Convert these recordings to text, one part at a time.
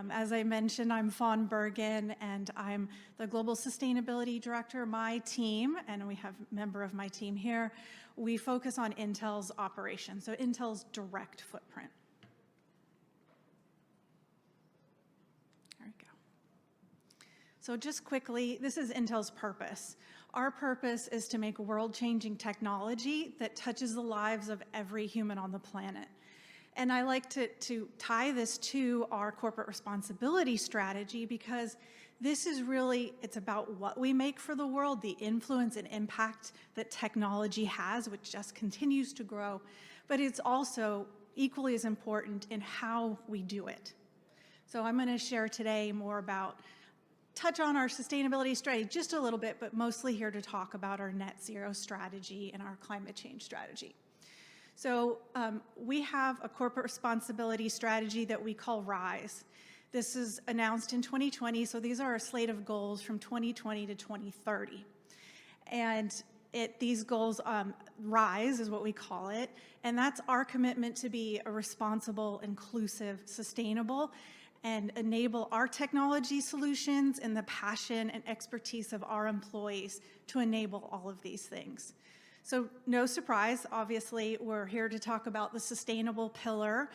As I mentioned, I'm Fawn Bergen, and I'm the Global Sustainability Director. My team, and we have a member of my team here, we focus on Intel's operations, so Intel's direct footprint. There we go. So just quickly, this is Intel's purpose. Our purpose is to make world-changing technology that touches the lives of every human on the planet. And I like to tie this to our corporate responsibility strategy, because this is really, it's about what we make for the world, the influence and impact that technology has, which just continues to grow, but it's also equally as important in how we do it. So I'm going to share today more about, touch on our sustainability strategy just a little bit, but mostly here to talk about our net zero strategy and our climate change strategy. So we have a corporate responsibility strategy that we call RISE. This is announced in 2020, so these are a slate of goals from 2020 to 2030. And these goals, RISE is what we call it, and that's our commitment to be a responsible, inclusive, sustainable, and enable our technology solutions and the passion and expertise of our employees to enable all of these things. So no surprise, obviously, we're here to talk about the sustainable pillar.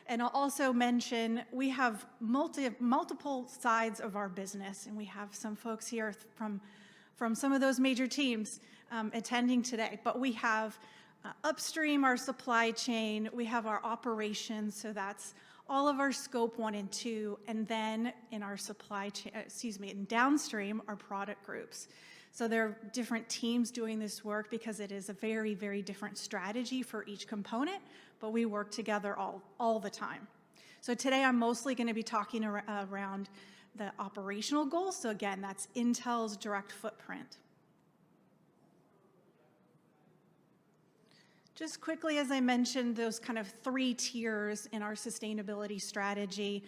And I'll also mention we have multiple sides of our business, and we have some folks here from some of those major teams attending today. But we have upstream, our supply chain, we have our operations, so that's all of our scope 1 and 2, and then in our supply chain, in downstream, our product groups. So there are different teams doing this work because it is a very, very different strategy for each component, but we work together all the time. So today I'm mostly going to be talking around the operational goals. So again, that's Intel's direct footprint. Just quickly, as I mentioned, those kind of 3 tiers in our sustainability strategy.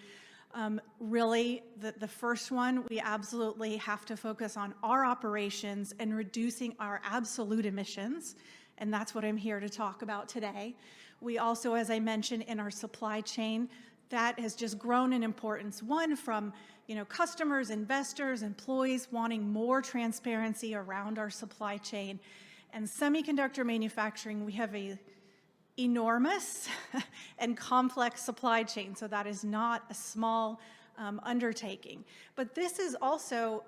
Really, the first one, we absolutely have to focus on our operations and reducing our absolute emissions, and that's what I'm here to talk about today. We also, as I mentioned, in our supply chain, that has just grown in importance. One, from customers, investors, employees wanting more transparency around our supply chain. And semiconductor manufacturing, we have a enormous and complex supply chain, so that is not a small undertaking. But this is also,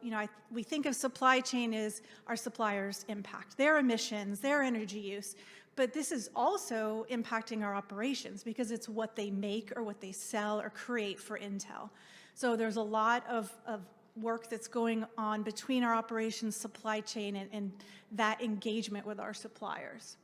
we think of supply chain as our suppliers' impact, their emissions, their energy use, but this is also impacting our operations because it's what they make or what they sell or create for Intel. So there's a lot of work that's going on between our operations, supply chain, and that engagement with our suppliers.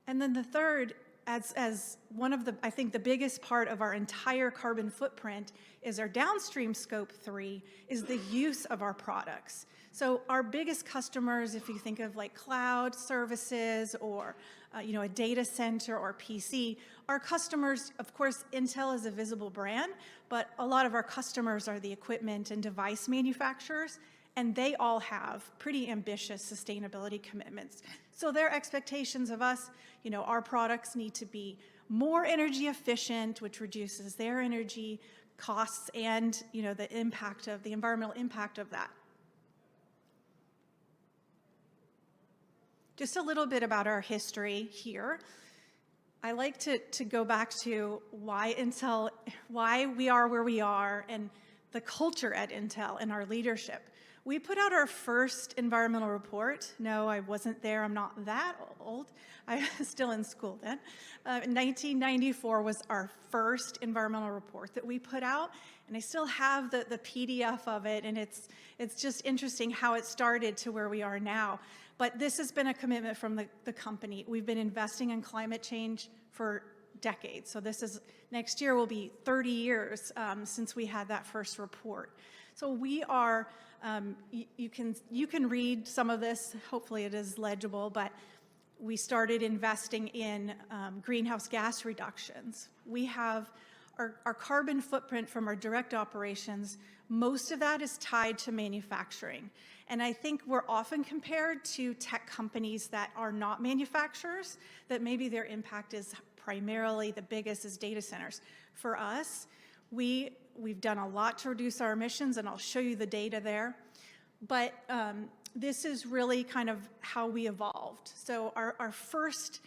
And then the third, as one of the, I think the biggest part of our entire carbon footprint is our downstream scope 3, is the use of our products. So our biggest customers, if you think of like cloud services or a data center or PC, our customers, of course, Intel is a visible brand, but a lot of our customers are the equipment and device manufacturers, and they all have pretty ambitious sustainability commitments. So their expectations of us, our products need to be more energy efficient, which reduces their energy costs and, the impact of the environmental impact of that. Just a little bit about our history here. I like to go back to why we are where we are, and the culture at Intel and our leadership. We put out our first environmental report. No, I wasn't there. I'm not that old. I was still in school then. 1994 was our first environmental report that we put out, and I still have the PDF of it, and it's just interesting how it started to where we are now. But this has been a commitment from the company. We've been investing in climate change for decades. So next year will be 30 years since we had that first report. So we are, you can read some of this, hopefully it is legible, but we started investing in greenhouse gas reductions. We have our carbon footprint from our direct operations, most of that is tied to manufacturing. And I think we're often compared to tech companies that are not manufacturers, that maybe their impact is primarily the biggest is data centers. For us, we we've done a lot to reduce our emissions, and I'll show you the data there. But this is really kind of how we evolved. So our first,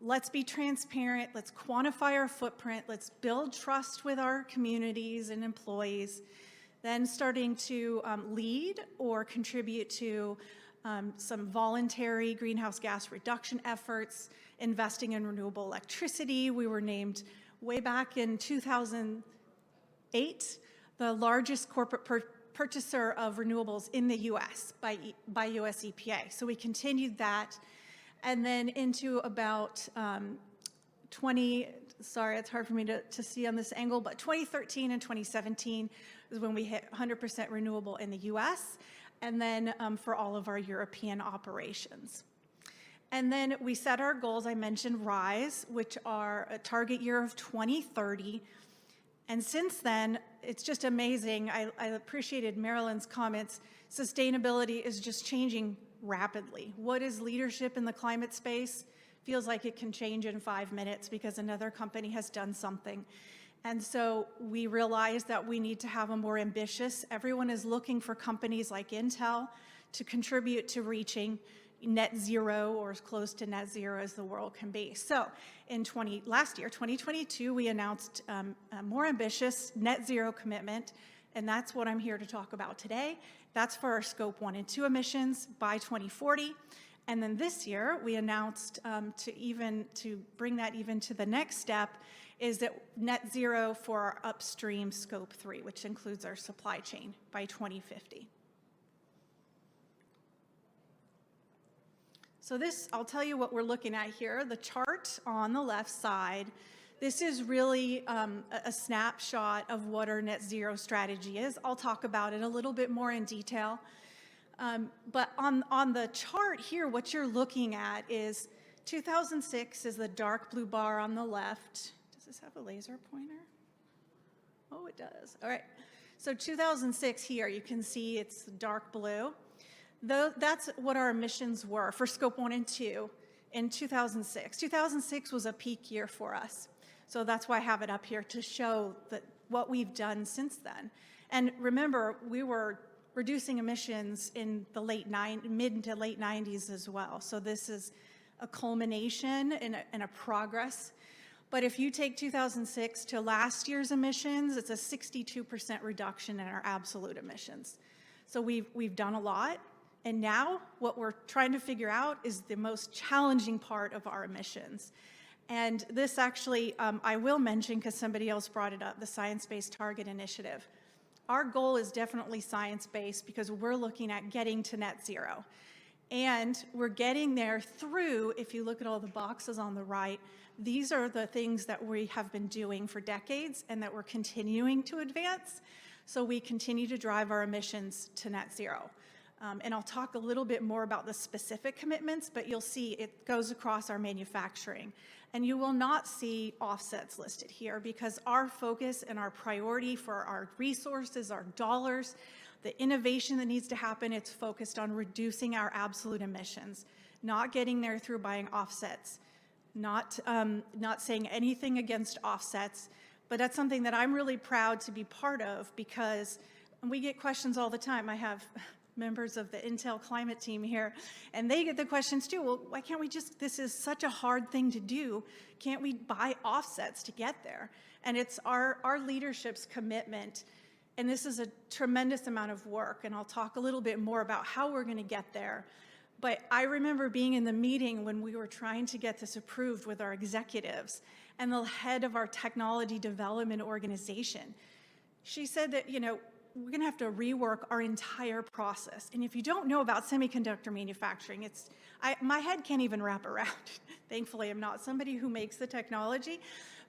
let's be transparent, let's quantify our footprint, let's build trust with our communities and employees, then starting to lead or contribute to some voluntary greenhouse gas reduction efforts, investing in renewable electricity. We were named way back in 2008 the largest corporate purchaser of renewables in the US by US EPA. So we continued that. And then into about sorry, it's hard for me to see on this angle, but 2013 and 2017 is when we hit 100% renewable in the US, and then for all of our European operations. And then we set our goals, I mentioned RISE, which are a target year of 2030. And since then, it's just amazing. I appreciated Marilyn's comments. Sustainability is just changing rapidly. What is leadership in the climate space? Feels like it can change in 5 minutes because another company has done something. And so we realized that we need to have a more ambitious, everyone is looking for companies like Intel to contribute to reaching net zero or as close to net zero as the world can be. So in last year, 2022, we announced a more ambitious net zero commitment, and that's what I'm here to talk about today. That's for our scope 1 and 2 emissions by 2040. And then this year, we announced to bring that even to the next step is that net zero for our upstream scope 3, which includes our supply chain by 2050. So this, I'll tell you what we're looking at here. The chart on the left side, this is really a snapshot of what our net zero strategy is. I'll talk about it a little bit more in detail. But on the chart here, what you're looking at is 2006 is the dark blue bar on the left. Does this have a laser pointer? Oh, it does. All right. So 2006 here, you can see it's dark blue. That's what our emissions were for scope 1 and 2 in 2006. 2006 was a peak year for us. So that's why I have it up here to show that what we've done since then. And remember, we were reducing emissions in the mid to late 90s as well. So this is a culmination and a progress. But if you take 2006 to last year's emissions, it's a 62% reduction in our absolute emissions. So we've done a lot. And now what we're trying to figure out is the most challenging part of our emissions. And this actually, I will mention because somebody else brought it up, the Science-Based Target Initiative. Our goal is definitely science-based because we're looking at getting to net zero. And we're getting there through, if you look at all the boxes on the right, these are the things that we have been doing for decades and that we're continuing to advance. So we continue to drive our emissions to net zero. And I'll talk a little bit more about the specific commitments, but you'll see it goes across our manufacturing. And you will not see offsets listed here because our focus and our priority for our resources, our dollars, the innovation that needs to happen, it's focused on reducing our absolute emissions, not getting there through buying offsets, not saying anything against offsets, but that's something that I'm really proud to be part of because we get questions all the time. I have members of the Intel climate team here, and they get the questions too. Well, why can't we this is such a hard thing to do. Can't we buy offsets to get there? And it's our leadership's commitment, and this is a tremendous amount of work, and I'll talk a little bit more about how we're gonna get there. But I remember being in the meeting when we were trying to get this approved with our executives and the head of our technology development organization. She said that, we're going to have to rework our entire process. And if you don't know about semiconductor manufacturing, my head can't even wrap around. Thankfully, I'm not somebody who makes the technology,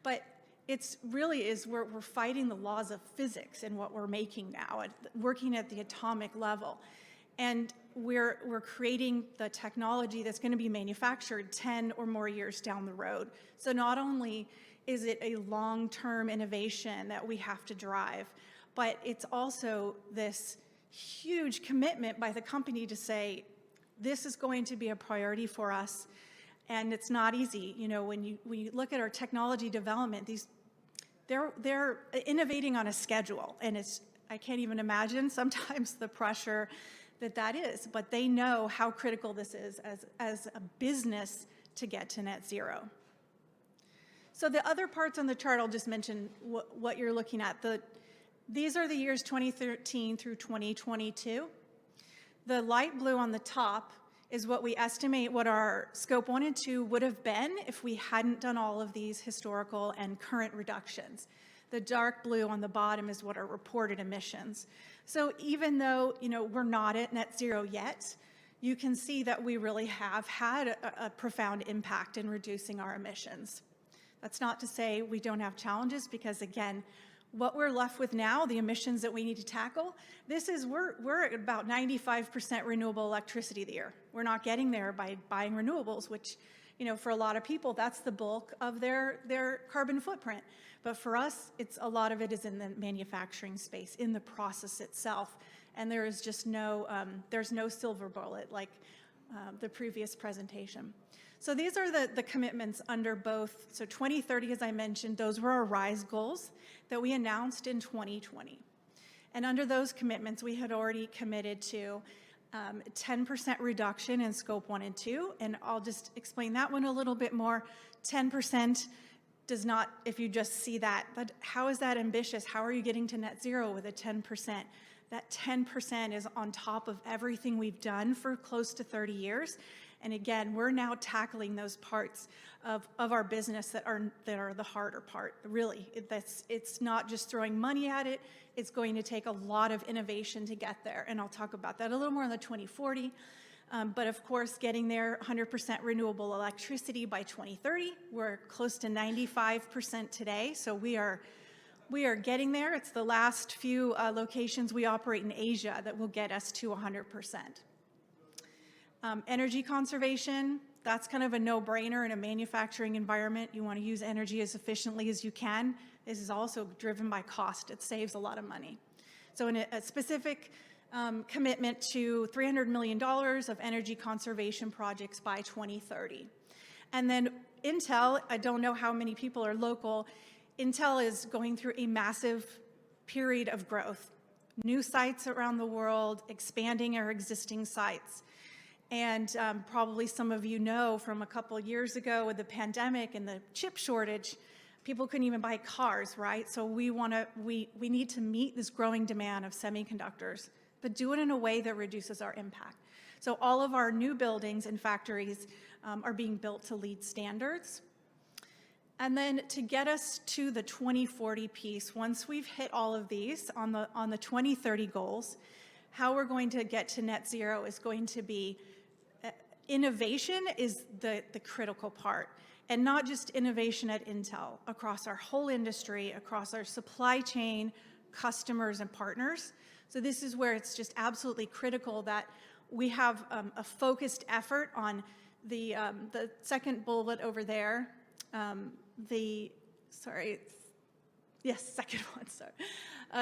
but it's really we're fighting the laws of physics in what we're making now, working at the atomic level. And we're creating the technology that's going to be manufactured 10 or more years down the road. So not only is it a long-term innovation that we have to drive, but it's also this huge commitment by the company to say, this is going to be a priority for us, and it's not easy. When you look at our technology development, they're innovating on a schedule, and I can't even imagine sometimes the pressure that is, but they know how critical this is as a business to get to net zero. So the other parts on the chart, I'll just mention what you're looking at. These are the years 2013 through 2022. The light blue on the top is what we estimate what our scope 1 and 2 would have been if we hadn't done all of these historical and current reductions. The dark blue on the bottom is what are reported emissions. So even though, we're not at net zero yet, you can see that we really have had a profound impact in reducing our emissions. That's not to say we don't have challenges, because again, what we're left with now, the emissions that we need to tackle, we're at about 95% renewable electricity the year. We're not getting there by buying renewables, which, for a lot of people, that's the bulk of their carbon footprint. But for us, a lot of it is in the manufacturing space, in the process itself. And there is just there's no silver bullet like the previous presentation. So these are the commitments under both. So 2030, as I mentioned, those were our RISE goals that we announced in 2020. And under those commitments, we had already committed to 10% reduction in scope 1 and 2. And I'll just explain that one a little bit more. 10% does not, if you just see that, but how is that ambitious? How are you getting to net zero with a 10%? That 10% is on top of everything we've done for close to 30 years. And again, we're now tackling those parts of our business that are the harder part. Really, it's not just throwing money at it. It's going to take a lot of innovation to get there. And I'll talk about that a little more in the 2040. But of course, getting there, 100% renewable electricity by 2030. We're close to 95% today, so we are getting there. It's the last few locations we operate in Asia that will get us to 100%. Energy conservation, that's kind of a no-brainer in a manufacturing environment. You want to use energy as efficiently as you can. This is also driven by cost. It saves a lot of money. So in a specific commitment to $300 million of energy conservation projects by 2030. And then Intel, I don't know how many people are local, Intel is going through a massive period of growth. New sites around the world, expanding our existing sites. And probably some of you know from a couple of years ago with the pandemic and the chip shortage, people couldn't even buy cars, right? So we need to meet this growing demand of semiconductors, but do it in a way that reduces our impact. So all of our new buildings and factories are being built to LEED standards. And then to get us to the 2040 piece, once we've hit all of these on the 2030 goals, how we're going to get to net zero is going to be innovation is the critical part. And not just innovation at Intel, across our whole industry, across our supply chain, customers, and partners. So this is where it's just absolutely critical that we have a focused effort on the second bullet over there. Second one, sorry.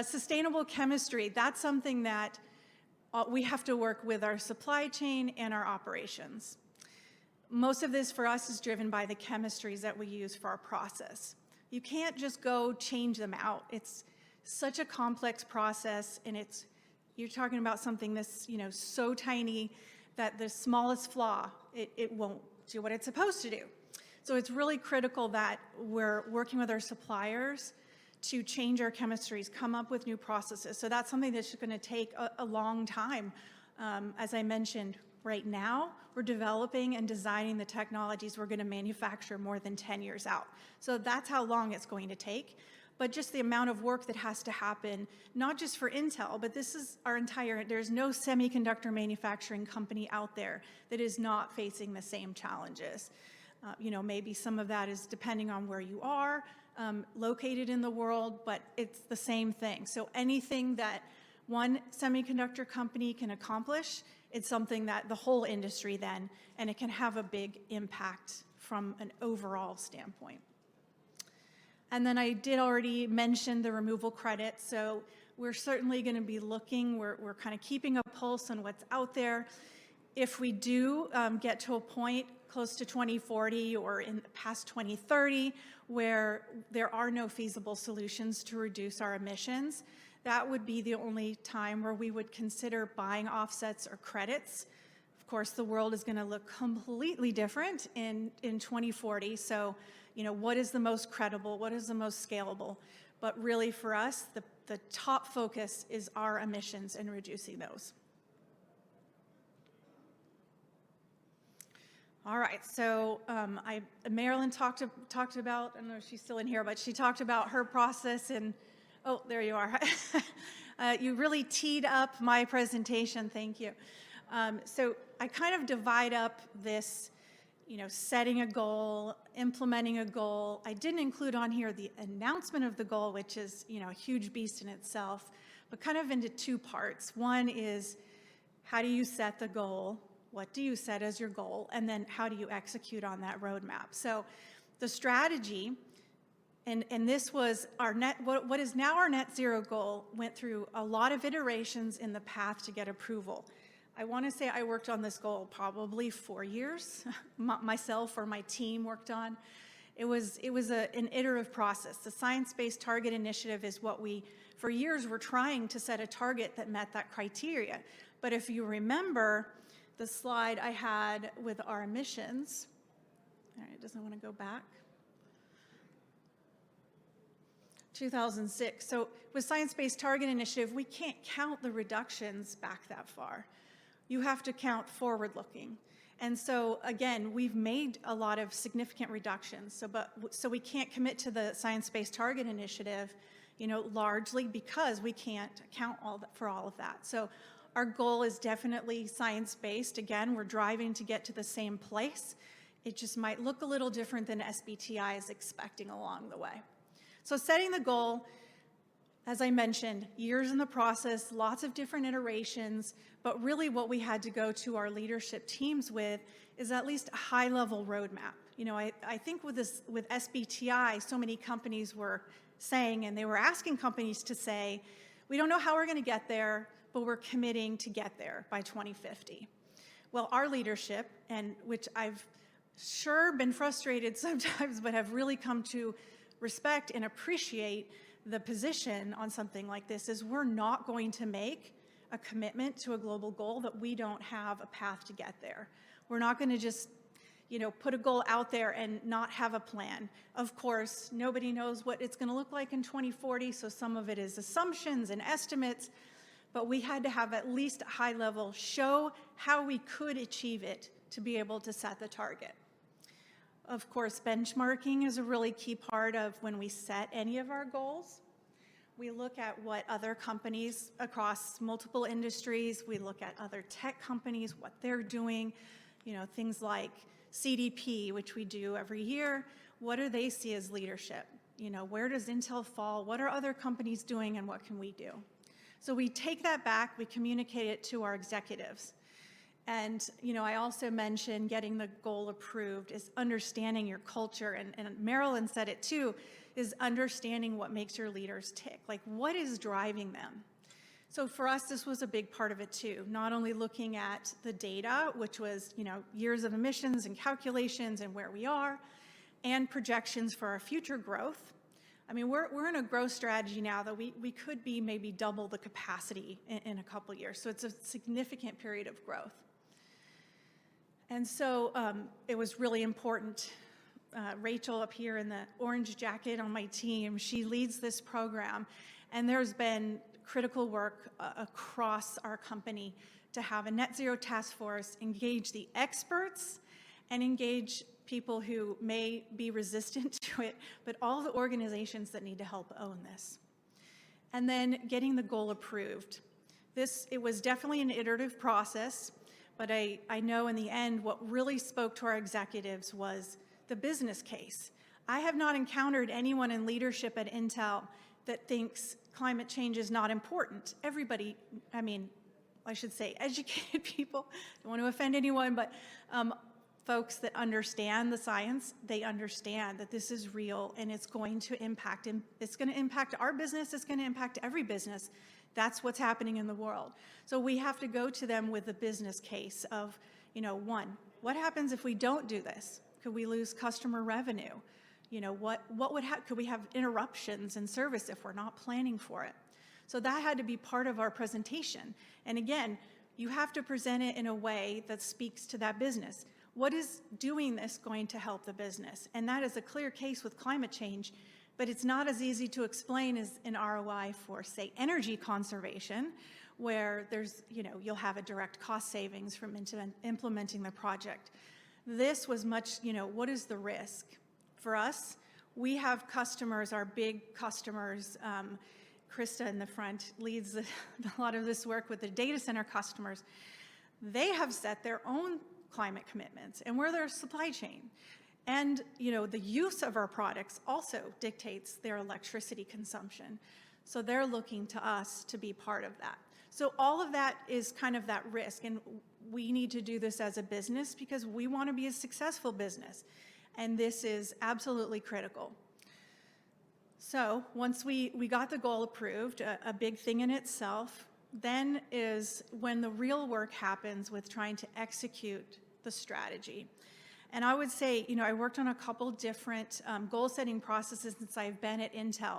Sustainable chemistry, that's something that we have to work with our supply chain and our operations. Most of this for us is driven by the chemistries that we use for our process. You can't just go change them out. It's such a complex process, and you're talking about something that's so tiny that the smallest flaw, it won't do what it's supposed to do. So it's really critical that we're working with our suppliers to change our chemistries, come up with new processes. So that's something that's going to take a long time. As I mentioned, right now, we're developing and designing the technologies we're going to manufacture more than 10 years out. So that's how long it's going to take. But just the amount of work that has to happen, not just for Intel, but this is our there's no semiconductor manufacturing company out there that is not facing the same challenges. Maybe some of that is depending on where you are located in the world, but it's the same thing. So anything that one semiconductor company can accomplish, it's something that the whole industry then, and it can have a big impact from an overall standpoint. And then I did already mention the removal credit. So we're certainly going to be looking, we're kind of keeping a pulse on what's out there. If we do get to a point close to 2040 or in past 2030 where there are no feasible solutions to reduce our emissions, that would be the only time where we would consider buying offsets or credits. Of course, the world is going to look completely different in 2040. So, what is the most credible? What is the most scalable? But really for us, the top focus is our emissions and reducing those. All right, so Marilyn talked about, I don't know if she's still in here, but she talked about her process and, oh, there you are. You really teed up my presentation, thank you. So I kind of divide up this, setting a goal, implementing a goal. I didn't include on here the announcement of the goal, which is, a huge beast in itself, but kind of into two parts. One is, how do you set the goal? What do you set as your goal? And then how do you execute on that roadmap? So the strategy, and this was our what is now our net zero goal, went through a lot of iterations in the path to get approval. I want to say I worked on this goal probably 4 years, myself or my team worked on. It was an iterative process. The Science-Based Target Initiative is what we, for years, were trying to set a target that met that criteria. But if you remember the slide I had with our emissions, all right, it doesn't want to go back. 2006. So with Science-Based Target Initiative, we can't count the reductions back that far. You have to count forward-looking. And so again, we've made a lot of significant reductions. So we can't commit to the Science-Based Target Initiative, largely because we can't account for all of that. So our goal is definitely science-based. Again, we're driving to get to the same place. It just might look a little different than SBTI is expecting along the way. So setting the goal, as I mentioned, years in the process, lots of different iterations, but really what we had to go to our leadership teams with is at least a high-level roadmap. I think with SBTI, so many companies were saying, and they were asking companies to say, we don't know how we're going to get there, but we're committing to get there by 2050. Well, our leadership, and which I've sure been frustrated sometimes, but have really come to respect and appreciate the position on something like this, is we're not going to make a commitment to a global goal that we don't have a path to get there. We're not going to just, put a goal out there and not have a plan. Of course, nobody knows what it's going to look like in 2040, so some of it is assumptions and estimates, but we had to have at least a high level show how we could achieve it to be able to set the target. Of course, benchmarking is a really key part of when we set any of our goals. We look at what other companies across multiple industries, we look at other tech companies, what they're doing, things like CDP, which we do every year. What do they see as leadership? Where does Intel fall? What are other companies doing and what can we do? So we take that back, we communicate it to our executives. And, I also mentioned getting the goal approved is understanding your culture, and Marilyn said it too, is understanding what makes your leaders tick, like what is driving them. So for us, this was a big part of it too, not only looking at the data, which was, years of emissions and calculations and where we are, and projections for our future growth. I mean, we're in a growth strategy now that we could be maybe double the capacity in a couple years. So it's a significant period of growth. And so it was really important. Rachel up here in the orange jacket on my team, she leads this program. And there's been critical work across our company to have a net zero task force, engage the experts, and engage people who may be resistant to it, but all the organizations that need to help own this. And then getting the goal approved. It was definitely an iterative process, but I know in the end what really spoke to our executives was the business case. I have not encountered anyone in leadership at Intel that thinks climate change is not important. Everybody, I should say educated people, don't want to offend anyone, but folks that understand the science, they understand that this is real and it's going to impact, and it's going to impact our business, it's going to impact every business. That's what's happening in the world. So we have to go to them with the business case of, one, what happens if we don't do this? Could we lose customer revenue? You know, could we have interruptions in service if we're not planning for it? So that had to be part of our presentation. And again, you have to present it in a way that speaks to that business. What is doing this going to help the business? And that is a clear case with climate change, but it's not as easy to explain as an ROI for, say, energy conservation, where there's, you know, you'll have a direct cost savings from implementing the project. This was much, you know, what is the risk? For us, we have customers, our big customers, Krista in the front leads a lot of this work with the data center customers. They have set their own climate commitments, and we're their supply chain. And, you know, the use of our products also dictates their electricity consumption. So they're looking to us to be part of that. So all of that is kind of that risk, and we need to do this as a business because we want to be a successful business. And this is absolutely critical. So once we got the goal approved, a big thing in itself, then is when the real work happens with trying to execute the strategy. And I would say, you know, I worked on a couple different goal-setting processes since I've been at Intel.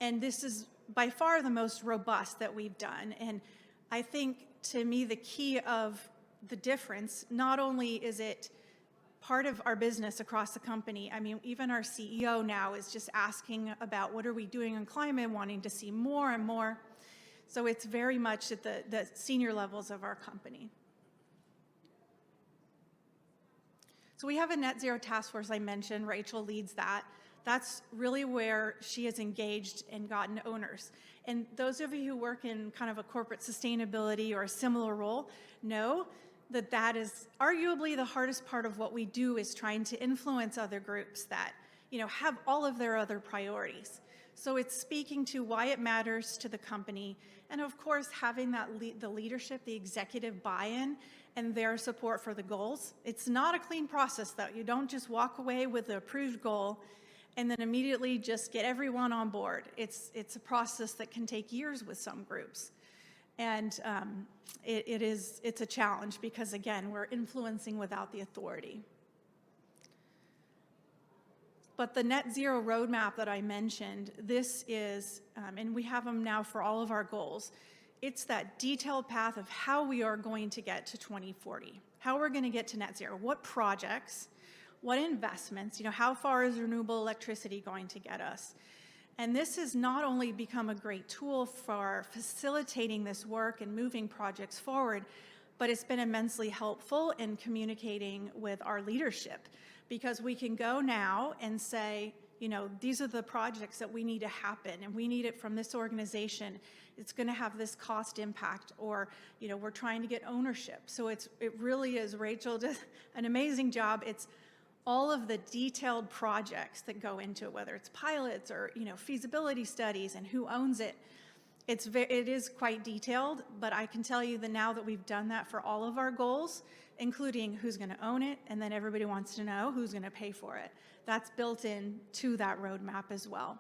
And this is by far the most robust that we've done. And I think, to me, the key of the difference, not only is it part of our business across the company. I mean, even our CEO now is just asking about what are we doing on climate, wanting to see more and more. So it's very much at the senior levels of our company. So we have a net zero task force I mentioned. Rachel leads that. That's really where she has engaged and gotten owners. And those of you who work in kind of a corporate sustainability or a similar role know that that is arguably the hardest part of what we do, is trying to influence other groups that, you know, have all of their other priorities. So it's speaking to why it matters to the company, and of course having that the leadership, the executive buy-in and their support for the goals. It's not a clean process though. You don't just walk away with the approved goal and then immediately just get everyone on board. It's a process that can take years with some groups. And it's a challenge because, again, we're influencing without the authority. But the net zero roadmap that I mentioned, this is, and we have them now for all of our goals, it's that detailed path of how we are going to get to 2040, how we're going to get to net zero, what projects, what investments, you know, how far is renewable electricity going to get us? And this has not only become a great tool for facilitating this work and moving projects forward, but it's been immensely helpful in communicating with our leadership, because we can go now and say, you know, these are the projects that we need to happen, and we need it from this organization. It's going to have this cost impact, or, you know, we're trying to get ownership. So it really is, Rachel did an amazing job. It's all of the detailed projects that go into it, whether it's pilots or, you know, feasibility studies and who owns it. It is quite detailed, but I can tell you that now that we've done that for all of our goals, including who's going to own it, and then everybody wants to know who's going to pay for it. That's built into that roadmap as well.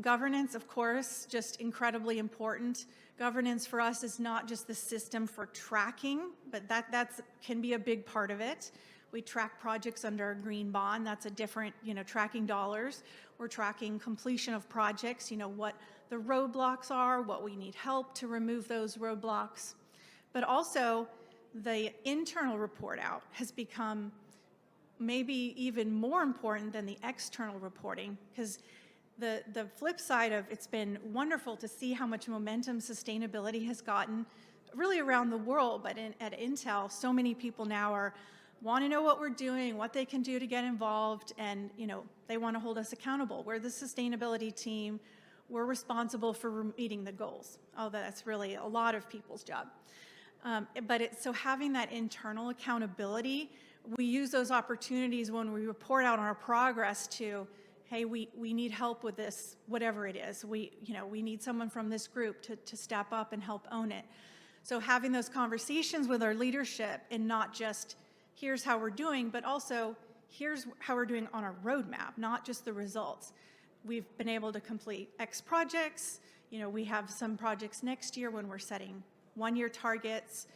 Governance, of course, just incredibly important. Governance for us is not just the system for tracking, but that can be a big part of it. We track projects under a green bond. That's a different, you know, tracking dollars. We're tracking completion of projects, you know, what the roadblocks are, what we need help to remove those roadblocks. But also, the internal report out has become maybe even more important than the external reporting, because the flip side of it's been wonderful to see how much momentum sustainability has gotten really around the world, but at Intel, so many people now want to know what we're doing, what they can do to get involved, and, you know, they want to hold us accountable. We're the sustainability team. We're responsible for meeting the goals. Oh, that's really a lot of people's job. So having that internal accountability, we use those opportunities when we report out on our progress to, hey, we need help with this, whatever it is. We need someone from this group to step up and help own it. So having those conversations with our leadership, and not just here's how we're doing, but also here's how we're doing on our roadmap, not just the results. We've been able to complete X projects. You know, we have some projects next year when we're setting one-year targets.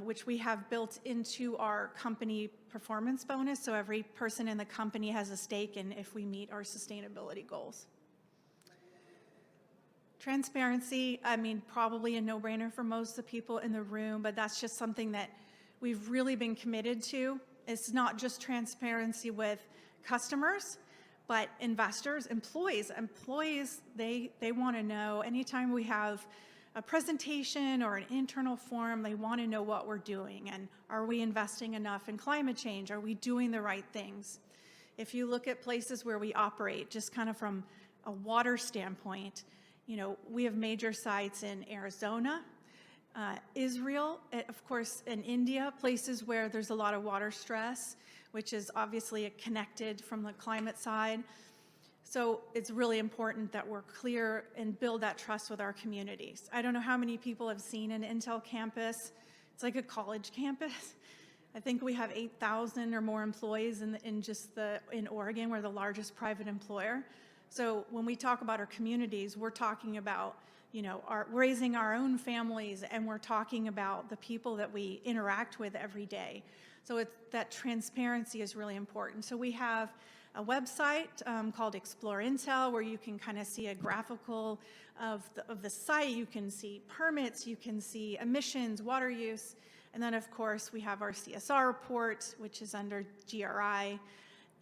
which we have built into our company performance bonus. So every person in the company has a stake in if we meet our sustainability goals. Transparency, I mean, probably a no-brainer for most of the people in the room, but that's just something that we've really been committed to. It's not just transparency with customers, but investors, employees. Employees, they want to know anytime we have a presentation or an internal forum, they want to know what we're doing and are we investing enough in climate change? Are we doing the right things? If you look at places where we operate, just kind of from a water standpoint, you know, we have major sites in Arizona, Israel, of course, in India, places where there's a lot of water stress, which is obviously connected from the climate side. So it's really important that we're clear and build that trust with our communities. I don't know how many people have seen an Intel campus. It's like a college campus. I think we have 8,000 or more employees in Oregon. We're the largest private employer. So when we talk about our communities, we're talking about, you know, raising our own families, and we're talking about the people that we interact with every day. So that transparency is really important. So we have a website called Explore Intel, where you can kind of see a graphical of the site. You can see permits, you can see emissions, water use, and then of course we have our CSR report, which is under GRI.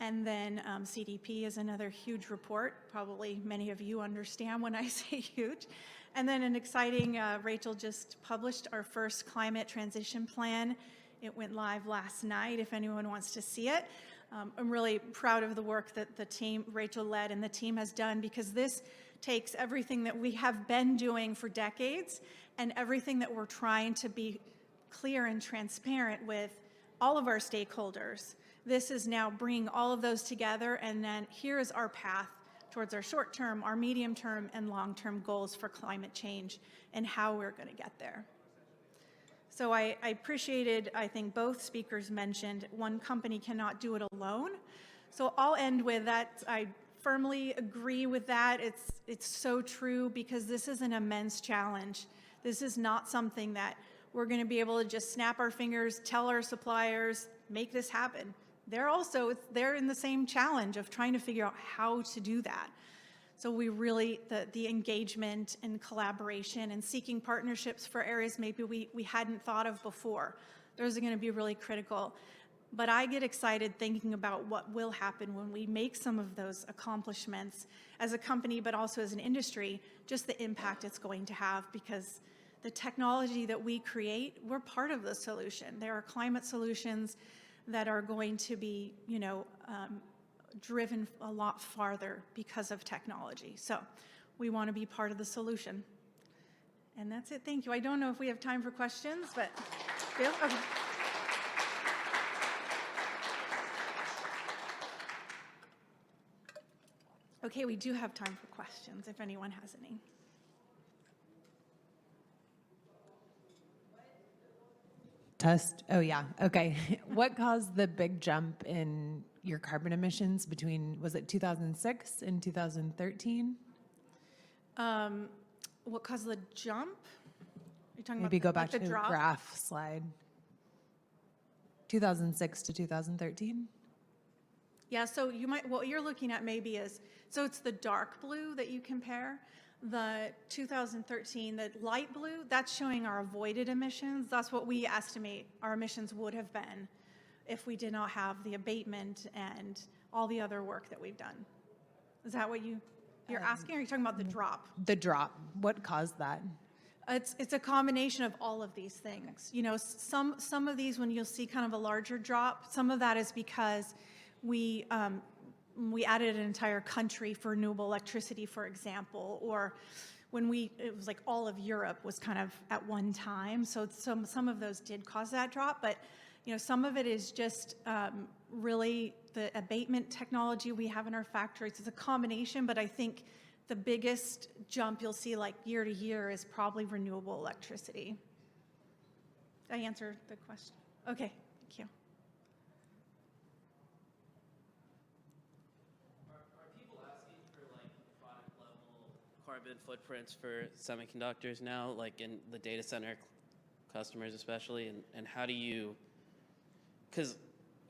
And then CDP is another huge report. Probably many of you understand when I say huge. And then an exciting, Rachel just published our first climate transition plan. It went live last night if anyone wants to see it. I'm really proud of the work that the team, Rachel led, and the team has done, because this takes everything that we have been doing for decades and everything that we're trying to be clear and transparent with all of our stakeholders. This is now bringing all of those together, and then here is our path towards our short-term, our medium-term, and long-term goals for climate change and how we're going to get there. So I appreciated, I think both speakers mentioned, one company cannot do it alone. So I'll end with that. I firmly agree with that. It's so true, because this is an immense challenge. This is not something that we're going to be able to just snap our fingers, tell our suppliers, make this happen. They're in the same challenge of trying to figure out how to do that. So we really, the engagement and collaboration and seeking partnerships for areas maybe we hadn't thought of before, those are going to be really critical. But I get excited thinking about what will happen when we make some of those accomplishments as a company, but also as an industry, just the impact it's going to have, because the technology that we create, we're part of the solution. There are climate solutions that are going to be, driven a lot farther because of technology. So we want to be part of the solution. And that's it. Thank you. I don't know if we have time for questions, but Bill? Okay. Okay, we do have time for questions if anyone has any. Test. Oh, yeah. Okay. What caused the big jump in your carbon emissions between, was it 2006 and 2013? What caused the jump? You're talking Maybe about go back the to the drop? graph slide. 2006 to 2013? Yeah, so what you're looking at maybe is, so it's the dark blue that you compare. The 2013, the light blue, that's showing our avoided emissions. That's what we estimate our emissions would have been if we did not have the abatement and all the other work that we've done. Is that what you're asking, or are you talking about the drop? The drop. What caused that? It's a combination of all of these things. You know, some of these, when you'll see kind of a larger drop, some of that is because we added an entire country for renewable electricity, for example, or when it was like all of Europe was kind of at one time. So some of those did cause that drop, but you know, some of it is just really the abatement technology we have in our factories. It's a combination, but I think the biggest jump you'll see like year to year is probably renewable electricity. Did I answer the question? Okay, thank you. Carbon footprints for semiconductors now, like in the data center customers especially, and how do you, because,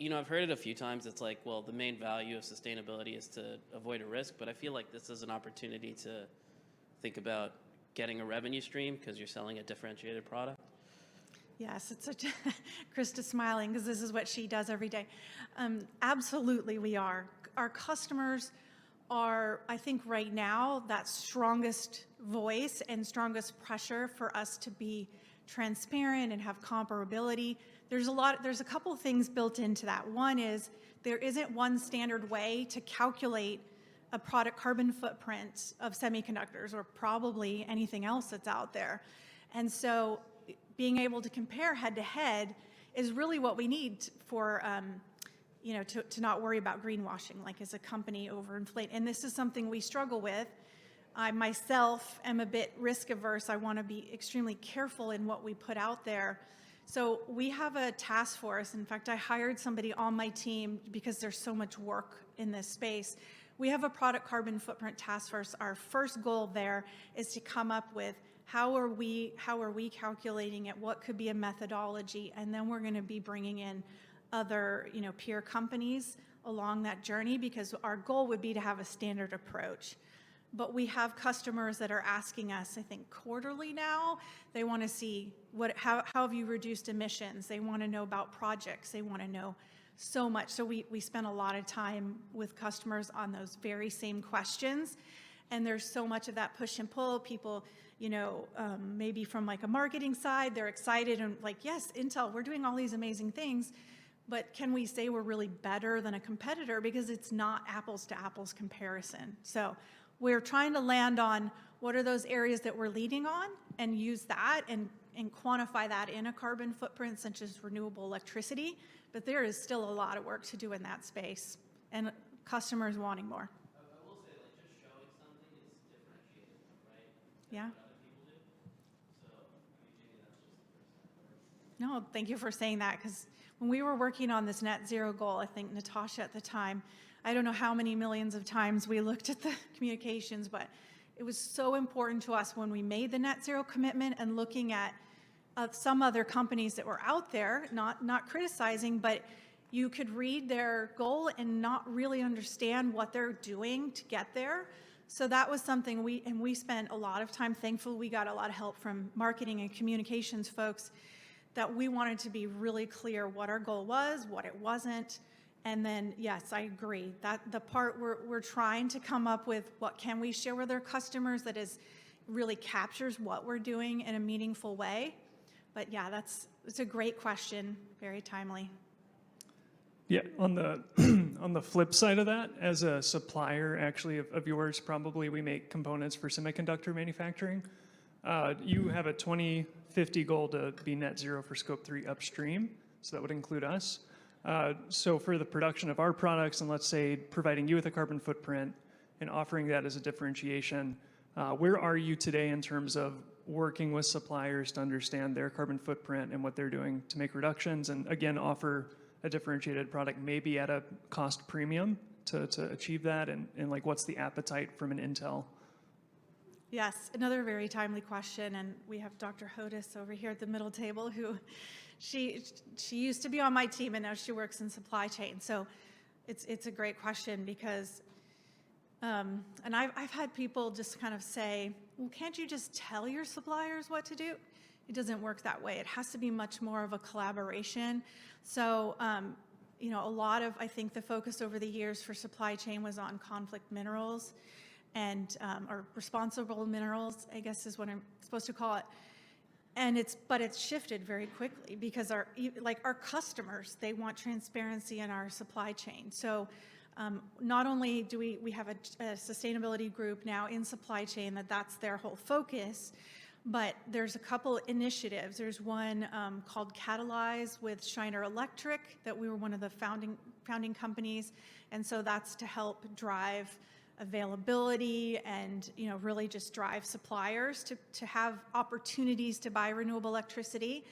I've heard it a few times, it's like, well, the main value of sustainability is to avoid a risk, but I feel like this is an opportunity to think about getting a revenue stream because you're selling a differentiated product. Yes, it's such Krista's smiling because this is what she does every day. Absolutely, we are. Our customers are, I think right now, that strongest voice and strongest pressure for us to be transparent and have comparability. There's a couple things built into that. One is there isn't one standard way to calculate a product carbon footprint of semiconductors or probably anything else that's out there. And so being able to compare head to head is really what we need for, to not worry about greenwashing, like as a company overinflate. And this is something we struggle with. I myself am a bit risk averse. I want to be extremely careful in what we put out there. So we have a task force. In fact, I hired somebody on my team because there's so much work in this space. We have a product carbon footprint task force. Our first goal there is to come up with how are we calculating it, what could be a methodology, and then we're going to be bringing in other peer companies along that journey because our goal would be to have a standard approach. But we have customers that are asking us, I think quarterly now, they want to see how have you reduced emissions? They want to know about projects. They want to know so much. So we spend a lot of time with customers on those very same questions. And there's so much of that push and pull. People, maybe from like a marketing side, they're excited and like, yes, Intel, we're doing all these amazing things. But can we say we're really better than a competitor? Because it's not apples to apples comparison. So we're trying to land on what are those areas that we're leading on and use that and quantify that in a carbon footprint such as renewable electricity. But there is still a lot of work to do in that space and customers wanting more. I will say, like, just showing something is differentiated, right? Yeah. What other people do. So, Jamie, that's just the first step. No, thank you for saying that because when we were working on this net zero goal, I think Natasha at the time, I don't know how many millions of times we looked at the communications, but it was so important to us when we made the net zero commitment and looking at some other companies that were out there, not criticizing, but you could read their goal and not really understand what they're doing to get there. So that was something we spent a lot of time. Thankfully, we got a lot of help from marketing and communications folks that we wanted to be really clear what our goal was, what it wasn't. And then, yes, I agree that the part we're trying to come up with what can we share with our customers that is really captures what we're doing in a meaningful way. But yeah, it's a great question, very timely. Yeah, on the on the flip side of that, as a supplier actually of yours, probably we make components for semiconductor manufacturing. You have a 2050 goal to be net zero for scope 3 upstream, so that would include us. So for the production of our products and let's say providing you with a carbon footprint and offering that as a differentiation, where are you today in terms of working with suppliers to understand their carbon footprint and what they're doing to make reductions and again offer a differentiated product maybe at a cost premium to achieve that and like what's the appetite from an Intel? Yes, another very timely question, and we have Dr. Hodis over here at the middle table who she used to be on my team and now she works in supply chain. So it's a great question because and I've had people just kind of say, well, can't you just tell your suppliers what to do? It doesn't work that way. It has to be much more of a collaboration. So a lot of, I think the focus over the years for supply chain was on conflict minerals and or responsible minerals, I guess is what I'm supposed to call it. And it's shifted very quickly because our customers, they want transparency in our supply chain. So not only do we have a sustainability group now in supply chain that's their whole focus, but there's a couple initiatives. There's one called Catalyze with Schneider Electric that we were one of the founding companies. And so that's to help drive availability and really just drive suppliers to have opportunities to buy renewable electricity.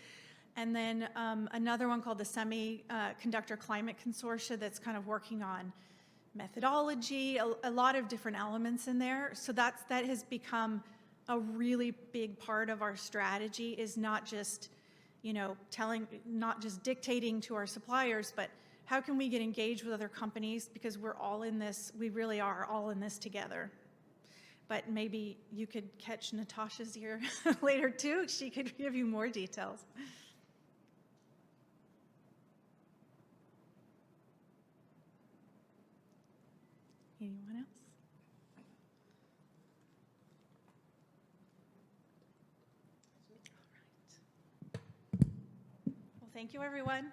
And then another one called the Semiconductor Climate Consortia that's kind of working on methodology, a lot of different elements in there. So that has become a really big part of our strategy is not just you know, not just dictating to our suppliers, but how can we get engaged with other companies, because we're all in this, we really are all in this together. But maybe you could catch Natasha's ear later too. She could give you more details. Anyone else? All right. Well, thank you, everyone.